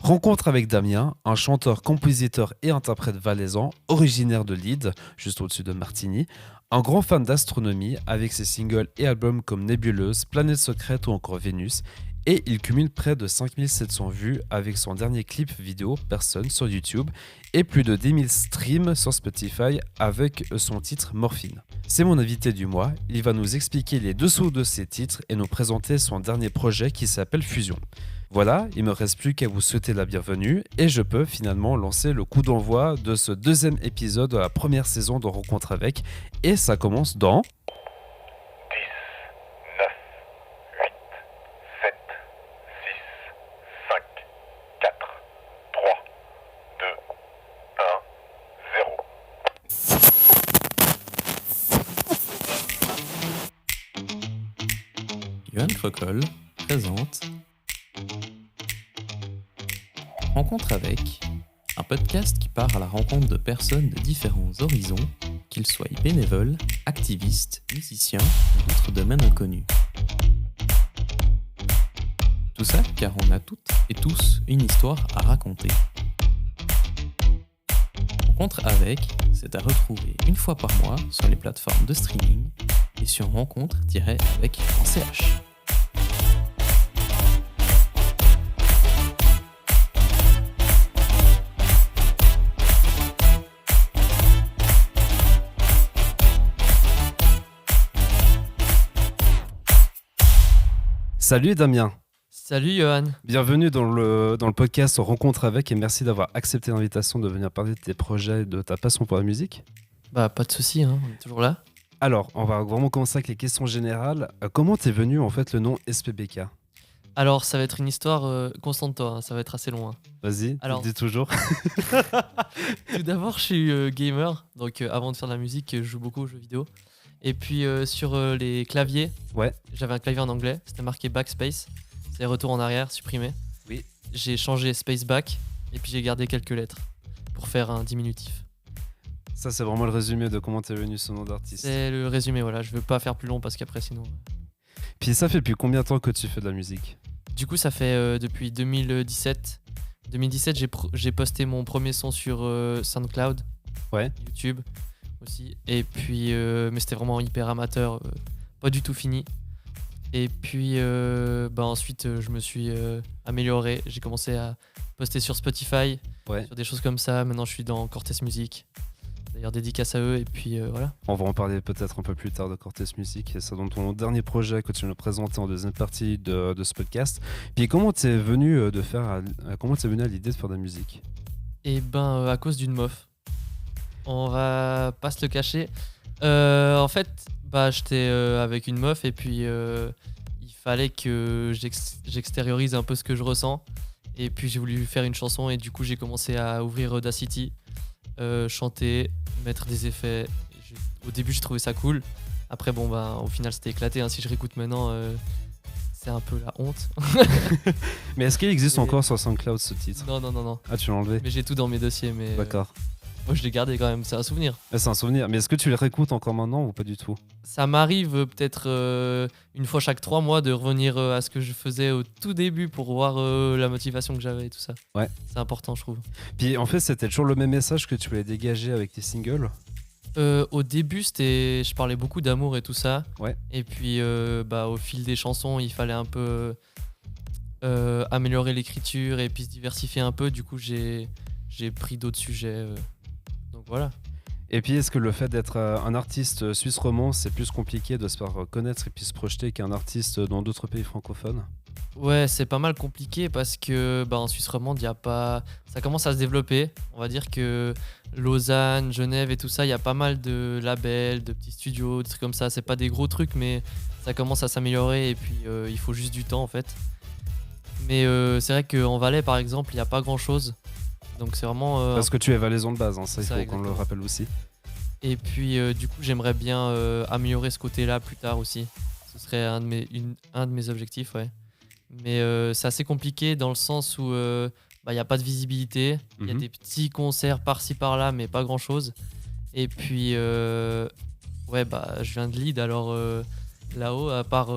Rencontre avec Damien, un chanteur, compositeur et interprète valaisan, originaire de Lide, juste au-dessus de Martigny, un grand fan d'astronomie avec ses singles et albums comme Nébuleuse, Planète secrète ou encore Vénus, et il cumule près de 5700 vues avec son dernier clip vidéo Personne sur YouTube et plus de 10 000 streams sur Spotify avec son titre Morphine. C'est mon invité du mois, il va nous expliquer les dessous de ses titres et nous présenter son dernier projet qui s'appelle Fusion. Voilà, il me reste plus qu'à vous souhaiter la bienvenue et je peux finalement lancer le coup d'envoi de ce deuxième épisode de la première saison de Rencontre avec, et ça commence dans 10, 9, 8, 7, 6, 5, 4, 3, 2, 1, 0. Johan Crocol présente Rencontre avec, un podcast qui part à la rencontre de personnes de différents horizons, qu'ils soient bénévoles, activistes, musiciens ou d'autres domaines inconnus. Tout ça car on a toutes et tous une histoire à raconter. Rencontre avec, c'est à retrouver une fois par mois sur les plateformes de streaming et sur rencontre-avec.ch. Salut Damien, Salut Johan. bienvenue dans le podcast Rencontre avec et merci d'avoir accepté l'invitation de venir parler de tes projets et de ta passion pour la musique. Bah pas de souci, hein, on est toujours là. Alors, on va vraiment commencer avec les questions générales. Comment t'es venu en fait le nom SPBK? Alors ça va être une histoire concentre-toi, hein, ça va être assez long. Hein. Vas-y, Alors- dis toujours. Tout d'abord, je suis gamer, donc avant de faire de la musique, je joue beaucoup aux jeux vidéo. Et puis sur les claviers, Ouais. j'avais un clavier en anglais, c'était marqué backspace, c'est retour en arrière, supprimé. Oui. J'ai changé space back et puis j'ai gardé quelques lettres pour faire un diminutif. Ça, c'est vraiment le résumé de comment t'es venu ce nom d'artiste. C'est le résumé, voilà, je veux pas faire plus long parce qu'après sinon... Puis ça fait depuis combien de temps que tu fais de la musique? Du coup, ça fait depuis 2017. 2017, j'ai posté mon premier son sur SoundCloud, Ouais. YouTube aussi. Et puis, mais c'était vraiment hyper amateur, pas du tout fini. Et puis, ensuite, je me suis amélioré. J'ai commencé à poster sur Spotify, Ouais. sur des choses comme ça. Maintenant, je suis dans Cortez Music. D'ailleurs, dédicace à eux. Et puis, voilà. On va en parler peut-être un peu plus tard de Cortez Music. Et c'est dans ton dernier projet que tu nous présentais en deuxième partie de ce podcast. Puis comment t'es venu comment t'es venu à l'idée de faire de la musique? Et à cause d'une meuf. On va pas se le cacher. En fait, j'étais avec une meuf et puis il fallait que j'extériorise un peu ce que je ressens. Et puis j'ai voulu faire une chanson et du coup j'ai commencé à ouvrir Audacity, chanter, mettre des effets. Au début j'ai trouvé ça cool. Après au final c'était éclaté. Hein. Si je réécoute maintenant, c'est un peu la honte. Mais est-ce qu'il existe Et- encore sur SoundCloud ce titre? Non. Ah, tu l'as enlevé? Mais j'ai tout dans mes dossiers. Mais D'accord. moi je l'ai gardé quand même. C'est un souvenir. Ah, c'est un souvenir. Mais est-ce que tu les réécoutes encore maintenant ou pas du tout? Ça m'arrive peut-être une fois chaque 3 mois de revenir à ce que je faisais au tout début pour voir la motivation que j'avais et tout ça. Ouais. C'est important, je trouve. Puis en fait, c'était toujours le même message que tu voulais dégager avec tes singles. Au début, je parlais beaucoup d'amour et tout ça. Ouais. Et puis, au fil des chansons, il fallait un peu améliorer l'écriture et puis se diversifier un peu. Du coup, j'ai pris d'autres sujets. Donc voilà. Et puis, est-ce que le fait d'être un artiste suisse romand, c'est plus compliqué de se faire connaître et puis se projeter qu'un artiste dans d'autres pays francophones? Ouais, c'est pas mal compliqué parce que en Suisse romande, y a pas... ça commence à se développer. On va dire que Lausanne, Genève et tout ça, il y a pas mal de labels, de petits studios, des trucs comme ça. C'est pas des gros trucs, mais ça commence à s'améliorer et puis il faut juste du temps en fait. Mais c'est vrai qu'en Valais, par exemple, il n'y a pas grand chose. Donc c'est vraiment... Parce que tu es valaisan de base, hein, ça il Ça, faut qu'on le exactement. rappelle aussi. Et puis du coup, j'aimerais bien améliorer ce côté-là plus tard aussi. Ce serait un de mes objectifs, ouais. Mais c'est assez compliqué dans le sens où il n'y a pas de visibilité. Il y a Mhm. des petits concerts par-ci par-là, mais pas grand-chose. Et puis, je viens de Lille, alors Là-haut, à part.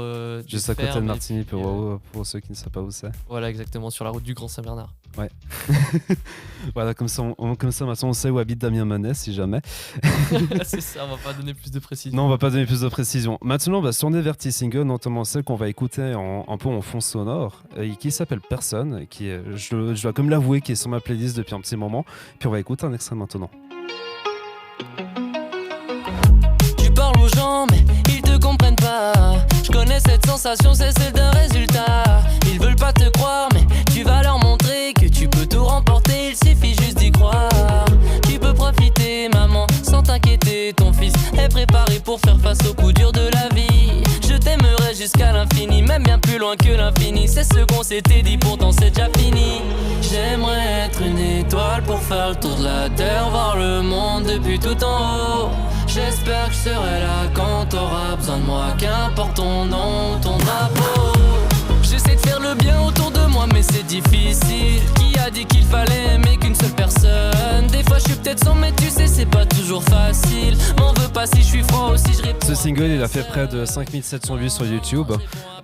Juste à côté de Martigny, pour ceux qui ne savent pas où c'est. Voilà, exactement, sur la route du Grand Saint-Bernard. Ouais. Voilà, comme ça, maintenant on sait où habite Damien Manet, si jamais. C'est ça, on va pas donner plus de précision. Non, on va pas donner plus de précision. Maintenant, on va se tourner vers T-Single, notamment celle qu'on va écouter un peu en fond sonore, et qui s'appelle Personne, qui est, je dois comme l'avouer, qui est sur ma playlist depuis un petit moment. Puis on va écouter un extrait maintenant. Tu parles aux gens, mais ils te comprennent pas. Je connais cette sensation, c'est celle d'un résultat. Ils veulent pas te croire, mais tu vas leur montrer que tu peux tout remporter. Il suffit juste d'y croire. Tu peux profiter, maman, sans t'inquiéter. Ton fils est préparé pour faire face aux coups durs de la vie. Je t'aimerai jusqu'à l'infini, même bien plus loin que l'infini. C'est ce qu'on s'était dit, pourtant c'est déjà fini. J'aimerais être une étoile pour faire le tour de la terre, voir le monde depuis tout en haut. J'espère que je serai là quand t'auras besoin de moi, qu'importe ton nom, ton drapeau. J'essaie de faire le bien autour de moi, mais c'est difficile. Qui a dit qu'il fallait aimer qu'une seule personne? Des fois je suis peut-être sans, mais tu sais, c'est pas toujours facile. M'en veux pas si je suis froid ou si je réponds. Ce single, il a fait près de 5700 vues sur YouTube.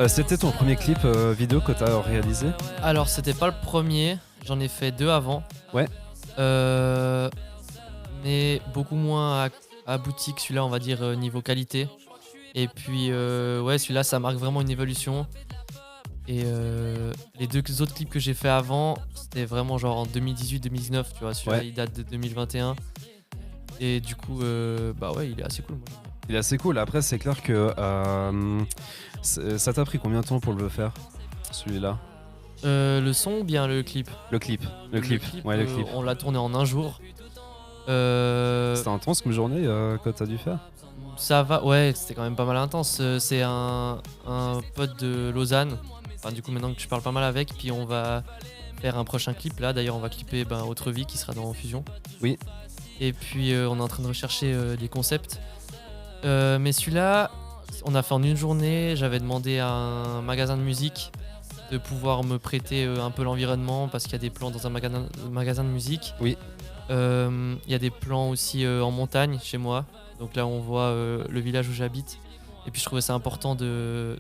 C'était ton premier clip vidéo que t'as réalisé? Alors, c'était pas le premier, j'en ai fait 2 avant. Ouais. Mais beaucoup moins abouti que celui-là, on va dire, niveau qualité. Et puis, ouais, celui-là, ça marque vraiment une évolution. Et les 2 autres clips que j'ai fait avant, c'était vraiment genre en 2018-2019, tu vois. Celui-là, Ouais. il date de 2021. Et du coup, bah ouais, il est assez cool. Moi, j'aime bien. Il est assez cool. Après, c'est clair que ça t'a pris combien de temps pour le faire, celui-là? Le son ou bien le clip? Le clip. Ouais, le clip. On l'a tourné en un jour. C'était intense comme journée que t'as dû faire? Ça va, ouais, c'était quand même pas mal intense. C'est un pote de Lausanne. Enfin, du coup, maintenant que je parle pas mal avec, puis on va faire un prochain clip là. D'ailleurs, on va clipper Autre Vie qui sera dans Fusion. Oui. Et puis, on est en train de rechercher des concepts. Mais celui-là, on a fait en une journée. J'avais demandé à un magasin de musique de pouvoir me prêter un peu l'environnement parce qu'il y a des plans dans un magasin de musique. Oui. Il y a des plans aussi en montagne chez moi. Donc là, on voit le village où j'habite. Et puis, je trouvais ça important de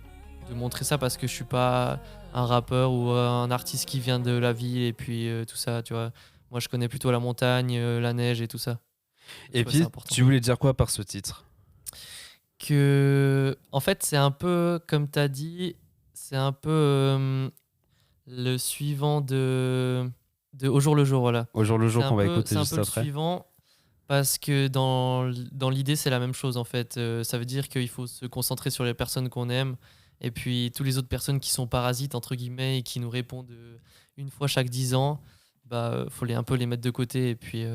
montrer ça parce que je suis pas un rappeur ou un artiste qui vient de la ville et puis tout ça, tu vois. Moi, je connais plutôt la montagne, la neige et tout ça. Je Et trouvais puis, ça important. tu voulais dire quoi par ce titre? En fait, c'est un peu, comme tu as dit, c'est un peu le suivant de Au jour le jour, voilà. Au jour le jour C'est qu'on va un peu- écouter c'est un juste peu le après. suivant parce que dans l'idée, c'est la même chose en fait. Ça veut dire qu'il faut se concentrer sur les personnes qu'on aime et puis toutes les autres personnes qui sont parasites, entre guillemets, et qui nous répondent une fois chaque 10 ans, faut un peu les mettre de côté et puis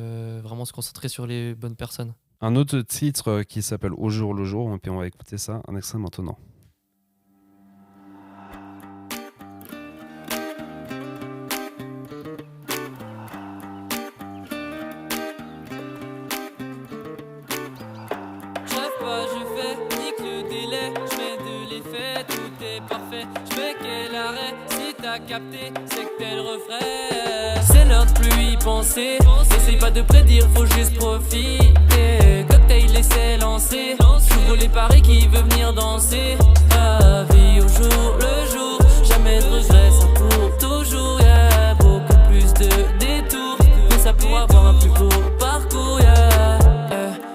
vraiment se concentrer sur les bonnes personnes. Un autre titre qui s'appelle Au jour le jour, et puis on va écouter ça, un extrait maintenant. Je rêve pas, je fais, nique le délai, je mets de l'effet, tout est parfait. Je fais quel arrêt, si t'as capté, c'est que t'es le refrain. C'est l'heure de plus y penser, essaye pas de prédire, faut juste profiter. Cocktail, laissez lancer, j'ouvre les paris qui veut venir danser. La vie au jour le jour, jamais de regrets, ça pour toujours, yeah. Beaucoup plus de détours, mais ça pourra avoir un plus beau parcours, yeah.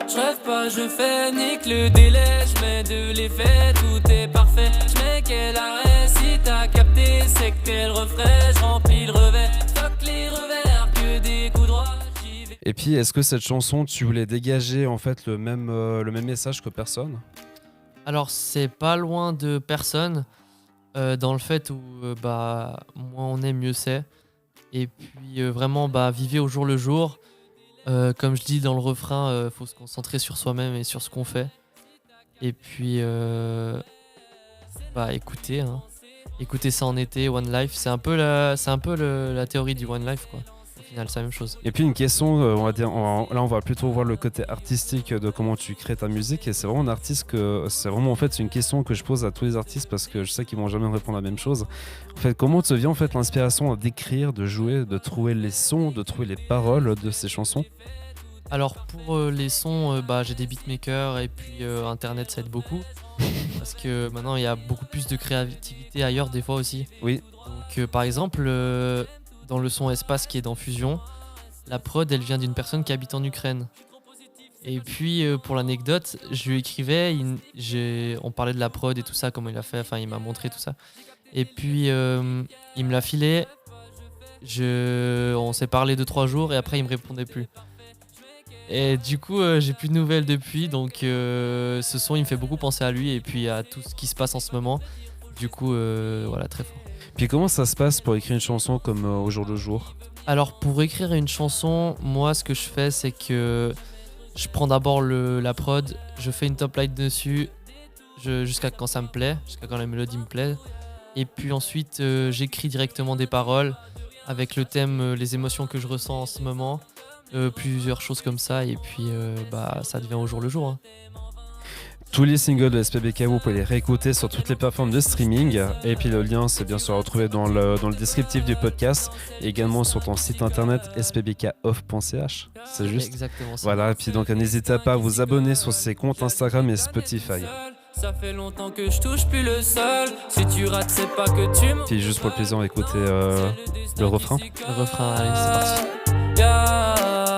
Je rêve pas, je fais, nique le délai, je mets de l'effet, tout est parfait. Je mets quel arrêt, si t'as capté, c'est que t'es le refrain. Je remplis le revers, fuck les revers, que des coups droits, j'y vais. Et puis, est-ce que cette chanson, tu voulais dégager en fait le même message que Personne? Alors, c'est pas loin de personne dans le fait où moins on est, mieux c'est. Et puis vraiment, vivez au jour le jour. Comme je dis dans le refrain, faut se concentrer sur soi-même et sur ce qu'on fait. Et puis, écoutez, hein. Écoutez ça en été, One Life. C'est un peu la théorie du One Life, quoi. Au final, c'est la même chose. Et puis une question, on va dire, là on va plutôt voir le côté artistique de comment tu crées ta musique, et c'est vraiment un artiste c'est vraiment en fait c'est une question que je pose à tous les artistes parce que je sais qu'ils vont jamais me répondre la même chose. En fait, comment te vient en fait l'inspiration d'écrire, de jouer, de trouver les sons, de trouver les paroles de ces chansons? Alors pour les sons, j'ai des beatmakers et puis Internet ça aide beaucoup. Parce que maintenant, il y a beaucoup plus de créativité ailleurs, des fois aussi. Oui. Donc, par exemple, dans le son Espace qui est dans Fusion, la prod, elle vient d'une personne qui habite en Ukraine. Et puis, pour l'anecdote, je lui écrivais, on parlait de la prod et tout ça, comment il a fait, enfin, il m'a montré tout ça. Et puis, il me l'a filé. On s'est parlé 2-3 jours et après, il me répondait plus. Et du coup, j'ai plus de nouvelles depuis. Donc, ce son, il me fait beaucoup penser à lui et puis à tout ce qui se passe en ce moment. Du coup, voilà, très fort. Puis comment ça se passe pour écrire une chanson comme Au jour le jour? Alors, pour écrire une chanson, moi, ce que je fais, c'est que je prends d'abord la prod, je fais une top line dessus jusqu'à quand ça me plaît, jusqu'à quand la mélodie me plaît. Et puis ensuite, j'écris directement des paroles avec le thème, les émotions que je ressens en ce moment, plusieurs choses comme ça. Et puis, ça devient au jour le jour. Hein. Tous les singles de SPBK, vous pouvez les réécouter sur toutes les plateformes de streaming. Et puis le lien, c'est bien sûr retrouvé dans le descriptif du podcast. Et également sur ton site internet spbkoff.ch. C'est juste. Exactement ça. Voilà, et puis donc n'hésitez pas à vous abonner sur ses comptes Instagram et Spotify. Ça fait longtemps que je touche plus le sol. Si tu rates, c'est pas que tu me. Puis juste pour le plaisir, écoutez le refrain. Le refrain, allez, c'est parti.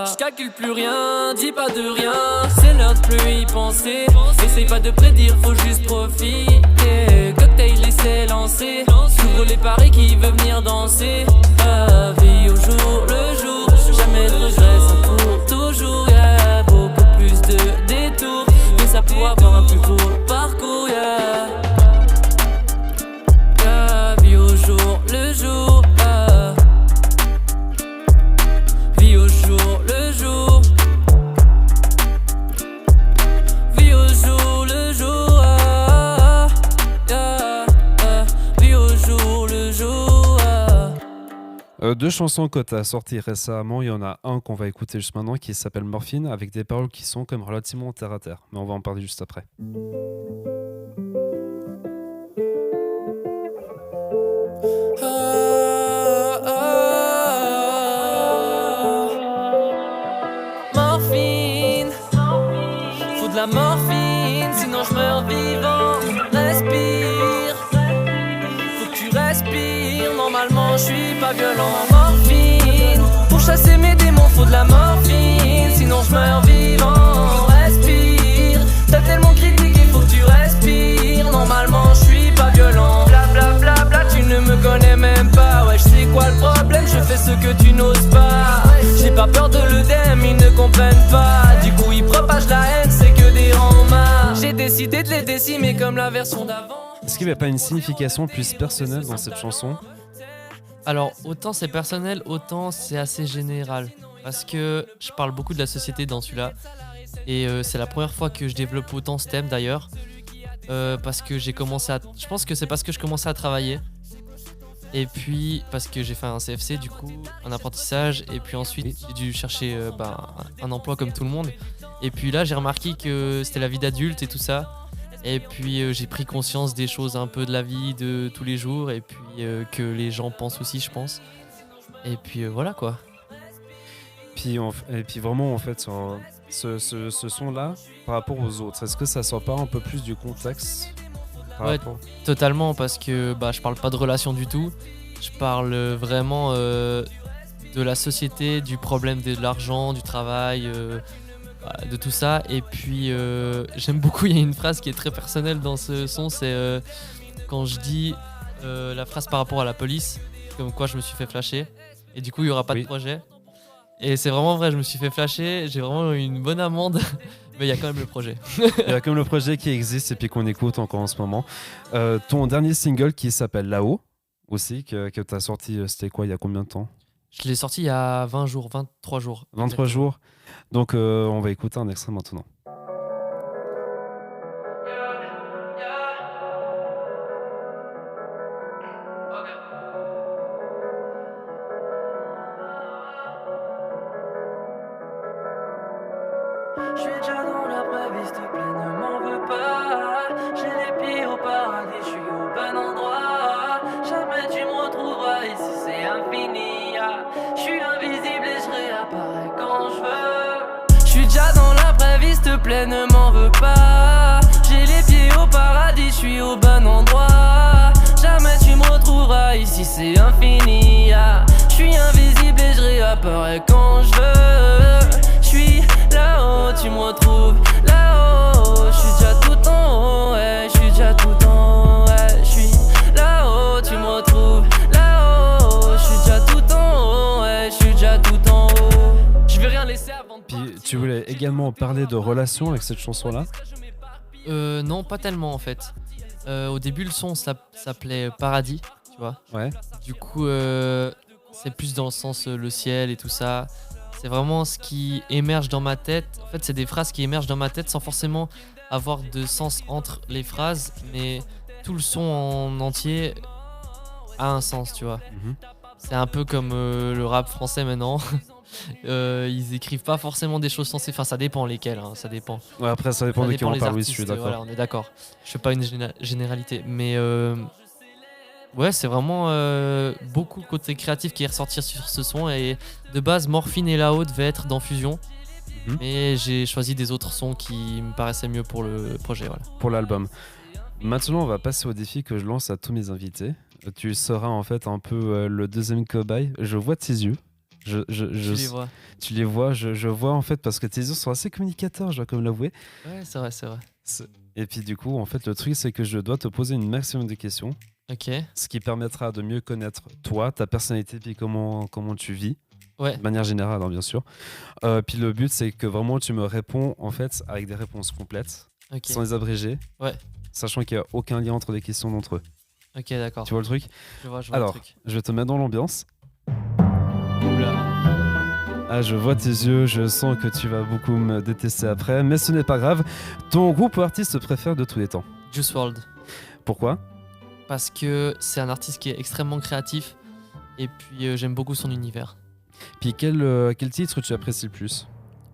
Je calcule plus rien, dis pas de rien. C'est l'heure de plus y penser. Essaye pas de prédire, faut juste profiter. Cocktail, laissez lancer. J'ouvre les paris qui veulent venir danser. La vie au jour le jour. Jamais de regrets, ça pour toujours. Yeah. Beaucoup plus de détours. Mais ça pour avoir un plus beau parcours. Yeah. La vie au jour le jour. Vie au jour le jour. Vie au jour le jour. Vie au jour le jour. Deux chansons que tu as sorties récemment, il y en a un qu'on va écouter juste maintenant qui s'appelle Morphine avec des paroles qui sont comme relativement terre à terre. Mais on va en parler juste après. Morphine, faut de la morphine, sinon je meurs vivant. Respire, faut que tu respires. Normalement je suis pas violent. Morphine, pour chasser mes démons, faut de la morphine, sinon je meurs vivant. Respire, t'as tellement critiqué, faut que tu respires. Normalement je suis pas violent. Bla bla bla bla, tu ne me connais même pas. Ouais, je sais quoi le problème, je fais ce que tu n'oses pas. J'ai pas peur de l'œdème, ils ne comprennent pas. Du coup ils propagent la haine, c'est que des rangs. J'ai décidé de les décimer comme la version d'avant. Est-ce qu'il n'y a pas une signification plus personnelle dans cette chanson? Alors, autant c'est personnel, autant c'est assez général. Parce que je parle beaucoup de la société dans celui-là. Et c'est la première fois que je développe autant ce thème d'ailleurs. Parce que j'ai commencé à... Je pense que c'est parce que je commençais à travailler. Et puis parce que j'ai fait un CFC du coup, un apprentissage. Et puis ensuite j'ai dû chercher un emploi comme tout le monde. Et puis là j'ai remarqué que c'était la vie d'adulte et tout ça. Et puis j'ai pris conscience des choses un peu de la vie de tous les jours. Et puis que les gens pensent aussi, je pense. Et puis voilà quoi. Et puis vraiment en fait ce son-là par rapport aux autres, est-ce que ça sort pas un peu plus du contexte par Ouais, rapport... totalement, parce que je parle pas de relation du tout. Je parle vraiment de la société, du problème de l'argent, du travail, de tout ça. Et puis j'aime beaucoup, il y a une phrase qui est très personnelle dans ce son, c'est quand je dis la phrase par rapport à la police, comme quoi je me suis fait flasher. Et du coup il y aura pas de projet. Et c'est vraiment vrai, je me suis fait flasher, j'ai vraiment eu une bonne amende, mais il y a quand même le projet. Il y a quand même le projet qui existe et puis qu'on écoute encore en ce moment. Ton dernier single qui s'appelle Là-haut, aussi, que tu as sorti, c'était quoi, il y a combien de temps? Je l'ai sorti il y a 20 jours, 23 jours. 23 jours. Donc on va écouter un extrait maintenant. Je suis déjà dans la vraie vie, s'il te plaît, ne m'en veux pas. J'ai les pieds au paradis, je suis au bon endroit. Jamais tu me retrouveras ici, c'est infini. Je suis invisible et je réapparais quand je veux. Je suis déjà dans la vraie vie, s'il te plaît, ne m'en veux pas. J'ai les pieds au paradis, je suis au bon endroit. Jamais tu me retrouveras ici, c'est infini. Je suis invisible et je réapparais quand je veux. Je suis là-haut, tu me retrouves là-haut. Je suis déjà tout en haut, ouais, je suis déjà tout en haut, ouais. Je suis là-haut, tu me retrouves là-haut. Je suis déjà tout en haut, ouais, je suis déjà tout en haut. Je vais rien laisser avant de Puis partir. tu voulais également parler de relations avec cette chanson-là. Non, pas tellement en fait. Au début, le son s'appelait Paradis, tu vois. Ouais. Du coup, c'est plus dans le sens le ciel et tout ça. C'est vraiment ce qui émerge dans ma tête. En fait, c'est des phrases qui émergent dans ma tête sans forcément avoir de sens entre les phrases, mais tout le son en entier a un sens, tu vois. Mhm. C'est un peu comme le rap français maintenant. Ils écrivent pas forcément des choses sensées. Enfin, ça dépend lesquelles, hein, ça dépend. Ouais, après, ça dépend Ça de qui dépend on les parle, oui, je artistes, suis d'accord. voilà, on est d'accord. Je fais pas une généralité, mais ouais, c'est vraiment beaucoup le côté créatif qui est ressorti sur ce son. Et de base, Morphine et Lao devaient être dans Fusion, Mhm. mais j'ai choisi des autres sons qui me paraissaient mieux pour le projet. Voilà. Pour l'album. Maintenant, on va passer au défi que je lance à tous mes invités. Tu seras en fait un peu le deuxième cobaye. Je vois tes yeux. Tu les vois. Tu les vois, je vois en fait, parce que tes yeux sont assez communicateurs, je dois comme l'avouer. Ouais, c'est vrai, c'est vrai. Et puis du coup, en fait, le truc, c'est que je dois te poser une maximum de questions, Ok. ce qui permettra de mieux connaître toi, ta personnalité, puis comment tu vis, Ouais. de manière générale, hein, bien sûr. Puis le but, c'est que vraiment tu me réponds en fait avec des réponses complètes, Ok. sans les abréger, Ouais. sachant qu'il n'y a aucun lien entre les questions d'entre eux. Ok, d'accord. Tu vois le truc? Je vois Alors, le truc. je vais te mettre dans l'ambiance. Oula. Ah, je vois tes yeux, je sens que tu vas beaucoup me détester après, mais ce n'est pas grave. Ton groupe ou artiste préféré de tous les temps? Juice WRLD. Pourquoi? Parce que c'est un artiste qui est extrêmement créatif et puis j'aime beaucoup son univers. Puis quel titre tu apprécies le plus?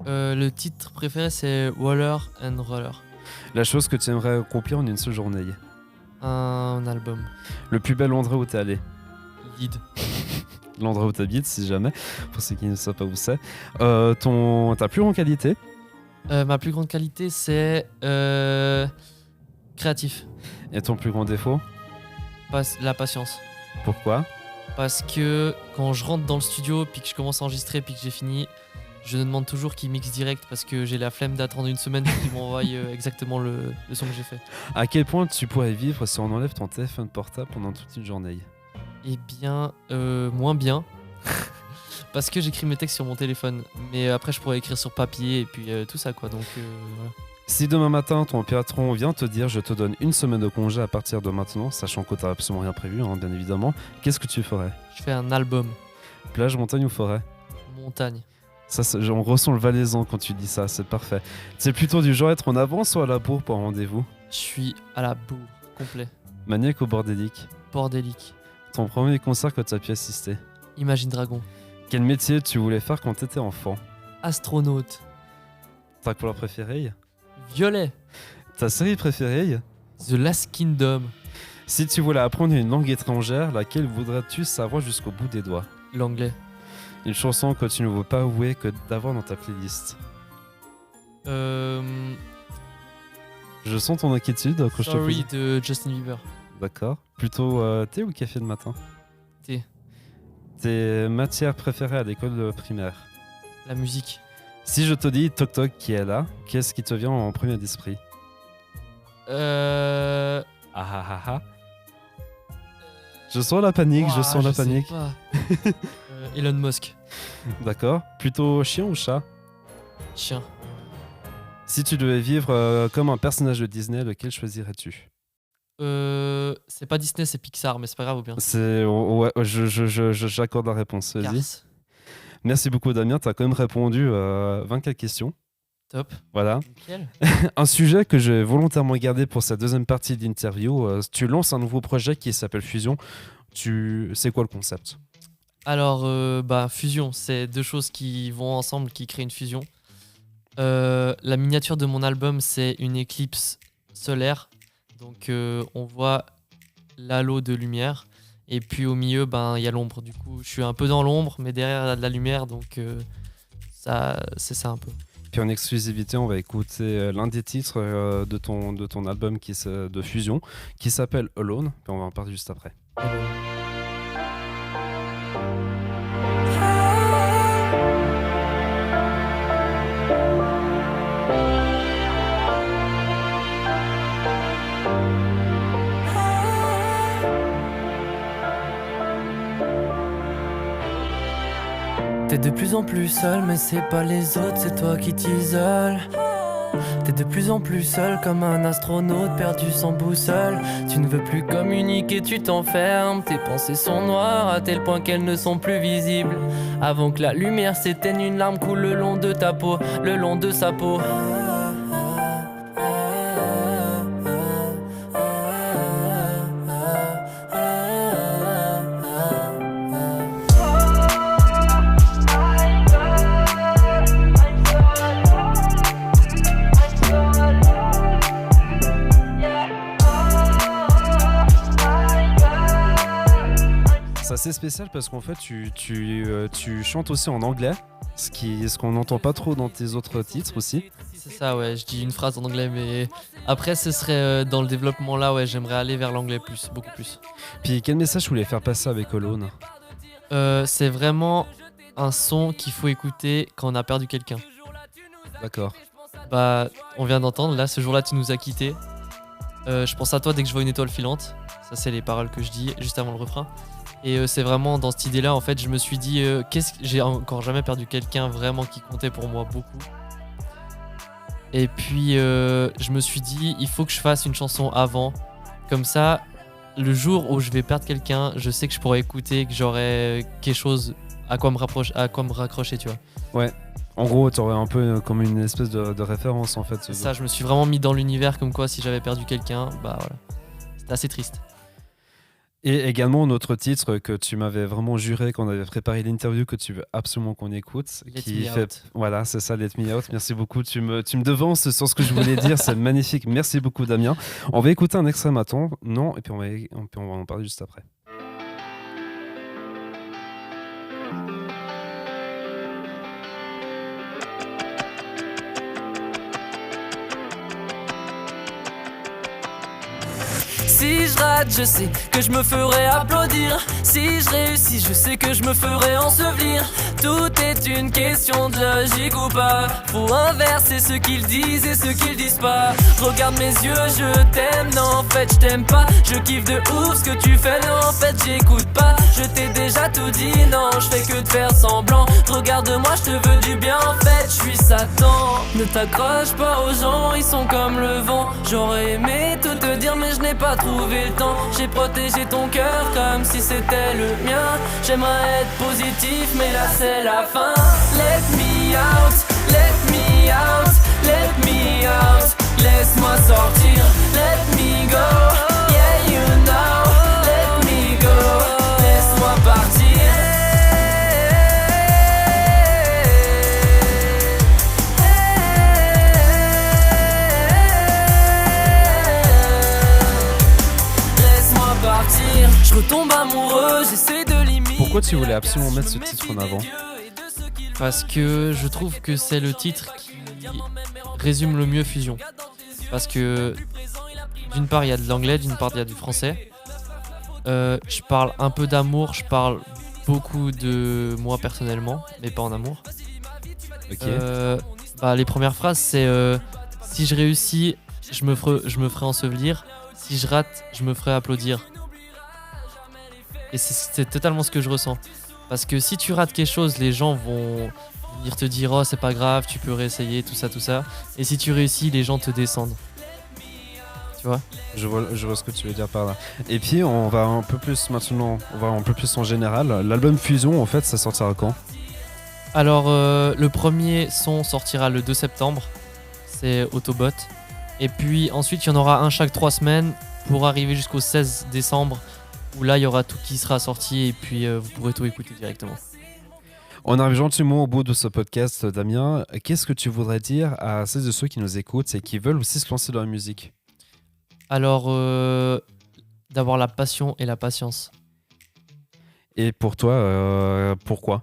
Le titre préféré c'est Waller and Roller. La chose que tu aimerais accomplir en une seule journée? Un album. Le plus bel endroit où t'es allé? Lead. L'endroit où t'habites, si jamais, pour ceux qui ne savent pas où c'est. Ta plus grande qualité? Ma plus grande qualité c'est créatif. Et ton plus grand défaut? La patience. Pourquoi? Parce que quand je rentre dans le studio puis que je commence à enregistrer puis que j'ai fini, je demande toujours qu'il mixe direct parce que j'ai la flemme d'attendre une semaine pour qu'il m'envoie exactement le son que j'ai fait. À quel point tu pourrais vivre si on enlève ton téléphone portable pendant toute une journée? Eh bien, moins bien. Parce que j'écris mes textes sur mon téléphone. Mais après, je pourrais écrire sur papier et puis tout ça, quoi. Donc, voilà. Si demain matin, ton patron vient te dire « Je te donne une semaine de congé à partir de maintenant », sachant que t'as absolument rien prévu, hein, bien évidemment, qu'est-ce que tu ferais? Je fais un album. Plage, montagne ou forêt? Montagne. Ça, on ressent le valaisan quand tu dis ça, c'est parfait. C'est plutôt du genre être en avance ou à la bourre pour un rendez-vous? Je suis à la bourre. Complet. Maniaque ou bordélique? Bordélique. Ton premier concert que tu as pu assister? Imagine Dragon. Quel métier tu voulais faire quand tu étais enfant? Astronaute. Ta couleur préférée? Violet. Ta série préférée? The Last Kingdom. Si tu voulais apprendre une langue étrangère, laquelle voudrais-tu savoir jusqu'au bout des doigts? L'anglais. Une chanson que tu ne veux pas avouer que d'avoir dans ta playlist? Je sens ton inquiétude quand je te Sorry pose. de Justin Bieber. D'accord. Plutôt thé ou café le matin? Thé. Tes matières préférées à l'école primaire? La musique. Si je te dis Toc Toc qui est là, qu'est-ce qui te vient en premier d'esprit? Ah ah ah ah. Je sens la panique, je sens la panique. sais pas. Elon Musk. D'accord. Plutôt chien ou chat? Chien. Si tu devais vivre comme un personnage de Disney, lequel choisirais-tu? C'est pas Disney, c'est Pixar, mais c'est pas grave ou bien. Ouais, j'accorde la réponse. Vas-y. Cars. Merci beaucoup Damien, tu as quand même répondu 24 questions. Top. Voilà. Nickel. Un sujet que j'ai volontairement gardé pour cette deuxième partie de l'interview. Tu lances un nouveau projet qui s'appelle Fusion. C'est quoi le concept? Alors, fusion, c'est deux choses qui vont ensemble, qui créent une fusion. La miniature de mon album, c'est une éclipse solaire. Donc, on voit l'halo de lumière. Et puis au milieu, il y a l'ombre. Du coup, je suis un peu dans l'ombre, mais derrière, il y a de la lumière. Donc, c'est ça un peu. Puis en exclusivité, on va écouter l'un des titres de ton album de Fusion qui s'appelle Alone. Puis on va en parler juste après. T'es de plus en plus seul, mais c'est pas les autres, c'est toi qui t'isoles. T'es de plus en plus seul comme un astronaute perdu sans boussole. Tu ne veux plus communiquer, tu t'enfermes. Tes pensées sont noires à tel point qu'elles ne sont plus visibles. Avant que la lumière s'éteigne, une larme coule le long de ta peau, le long de sa peau. C'est assez spécial parce qu'en fait, tu chantes aussi en anglais, ce qu'on n'entend pas trop dans tes autres titres aussi. C'est ça, ouais, je dis une phrase en anglais, mais après, ce serait dans le développement là, ouais, j'aimerais aller vers l'anglais beaucoup plus. Puis quel message vous voulez faire passer avec Alone? C'est vraiment un son qu'il faut écouter quand on a perdu quelqu'un. D'accord. Bah, on vient d'entendre, là, ce jour-là, tu nous as quittés. Je pense à toi dès que je vois une étoile filante. Ça, c'est les paroles que je dis juste avant le refrain. Et c'est vraiment dans cette idée-là, en fait, je me suis dit, j'ai encore jamais perdu quelqu'un vraiment qui comptait pour moi beaucoup. Et puis, je me suis dit, il faut que je fasse une chanson avant. Comme ça, le jour où je vais perdre quelqu'un, je sais que je pourrai écouter, que j'aurai quelque chose à quoi me raccrocher, tu vois. Ouais. En gros, tu aurais un peu comme une espèce de référence en fait. C'est ça, je me suis vraiment mis dans l'univers comme quoi si j'avais perdu quelqu'un, bah voilà. C'était assez triste. Et également notre titre que tu m'avais vraiment juré quand on avait préparé l'interview que tu veux absolument qu'on écoute. Let Me Out. Voilà, c'est ça, Let Me Out. Merci beaucoup. Tu me devances sur ce que je voulais dire. C'est magnifique. Merci beaucoup, Damien. On va écouter un extrait maintenant. Non, et puis on va en parler juste après. Si je rate, je sais que je me ferai applaudir. Si je réussis, je sais que je me ferai ensevelir. Tout est une question de logique ou pas. Faut inverser ce qu'ils disent et ce qu'ils disent pas. Regarde mes yeux, je t'aime, non en fait je t'aime pas. Je kiffe de ouf ce que tu fais, non en fait j'écoute pas. Je t'ai déjà tout dit, non je fais que de faire semblant. Regarde-moi, je te veux du bien, en fait je suis Satan. Ne t'accroche pas aux gens, ils sont comme le vent. J'aurais aimé tout te dire mais je n'ai pas trouvé le temps. J'ai protégé ton cœur comme si c'était le mien. J'aimerais être positif mais là c'est la fin. Let me out, let me out, let me out. Laisse-moi sortir, let me go. Yeah you know, let me go. Laisse-moi partir. Laisse-moi partir. Je retombe amoureux, j'essaie de limiter. Pourquoi tu voulais absolument mettre ce titre en avant? Parce que je trouve que c'est le titre qui résume le mieux Fusion. Parce que d'une part il y a de l'anglais, d'une part il y a du français. Je parle un peu d'amour, je parle beaucoup de moi personnellement, mais pas en amour. Ok. Les premières phrases c'est si je réussis, je me ferai ensevelir. Si je rate, je me ferai applaudir. Et c'est totalement ce que je ressens. Parce que si tu rates quelque chose, les gens vont venir te dire oh c'est pas grave, tu peux réessayer, tout ça. Et si tu réussis, les gens te descendent. Tu vois ? Je vois ce que tu veux dire par là. Et puis on va un peu plus maintenant, on va un peu plus en général. L'album Fusion, en fait, ça sortira quand? Alors le premier son sortira le 2 septembre. C'est Autobot. Et puis ensuite il y en aura un chaque 3 semaines pour arriver jusqu'au 16 décembre. Où là il y aura tout qui sera sorti et puis vous pourrez tout écouter directement. On arrive gentiment au bout de ce podcast, Damien. Qu'est-ce que tu voudrais dire à celles et ceux qui nous écoutent et qui veulent aussi se lancer dans la musique? Alors, d'avoir la passion et la patience. Et pour toi, pourquoi?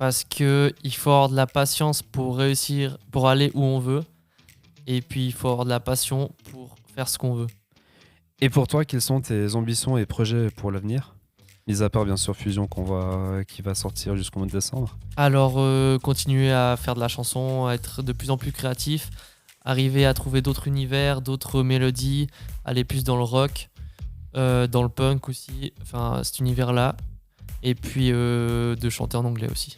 Parce que il faut avoir de la patience pour réussir, pour aller où on veut. Et puis il faut avoir de la passion pour faire ce qu'on veut. Et pour toi, quelles sont tes ambitions et projets pour l'avenir? Mis à part bien sûr Fusion qui va sortir jusqu'au mois de décembre. Alors continuer à faire de la chanson, à être de plus en plus créatif, arriver à trouver d'autres univers, d'autres mélodies, aller plus dans le rock, dans le punk aussi, enfin cet univers-là. Et puis de chanter en anglais aussi.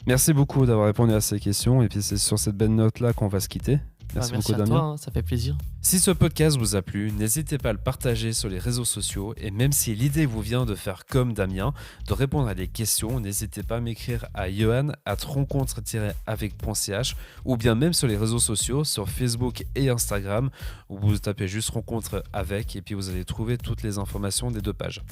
Merci beaucoup d'avoir répondu à ces questions et puis c'est sur cette belle note-là qu'on va se quitter. Merci beaucoup à Damien. toi, hein, ça fait plaisir. Si ce podcast vous a plu, n'hésitez pas à le partager sur les réseaux sociaux et même si l'idée vous vient de faire comme Damien, de répondre à des questions, n'hésitez pas à m'écrire à johan@rencontre-avec.ch ou bien même sur les réseaux sociaux, sur Facebook et Instagram, où vous tapez juste rencontre avec et puis vous allez trouver toutes les informations des deux pages.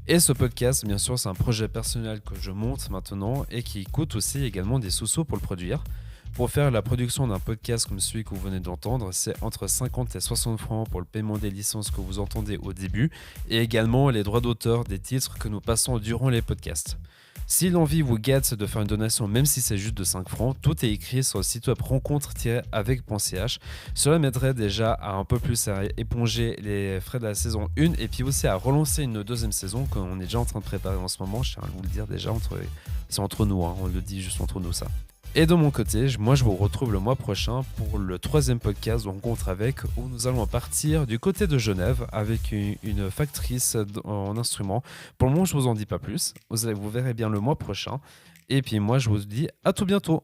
Et ce podcast, bien sûr, c'est un projet personnel que je monte maintenant et qui coûte aussi également des sous-sous pour le produire. Pour faire la production d'un podcast comme celui que vous venez d'entendre, c'est entre 50 et 60 francs pour le paiement des licences que vous entendez au début et également les droits d'auteur des titres que nous passons durant les podcasts. Si l'envie vous guette de faire une donation, même si c'est juste de 5 francs, tout est écrit sur le site web rencontre-avec.ch. Cela m'aiderait déjà à un peu plus à éponger les frais de la saison 1 et puis aussi à relancer une deuxième saison qu'on est déjà en train de préparer en ce moment. Je tiens à vous le dire déjà, c'est entre nous, hein, on le dit juste entre nous ça. Et de mon côté, moi je vous retrouve le mois prochain pour le 3e podcast de Rencontre avec, où nous allons partir du côté de Genève avec une factrice en instruments. Pour le moment, je vous en dis pas plus. Vous verrez bien le mois prochain. Et puis moi, je vous dis à tout bientôt.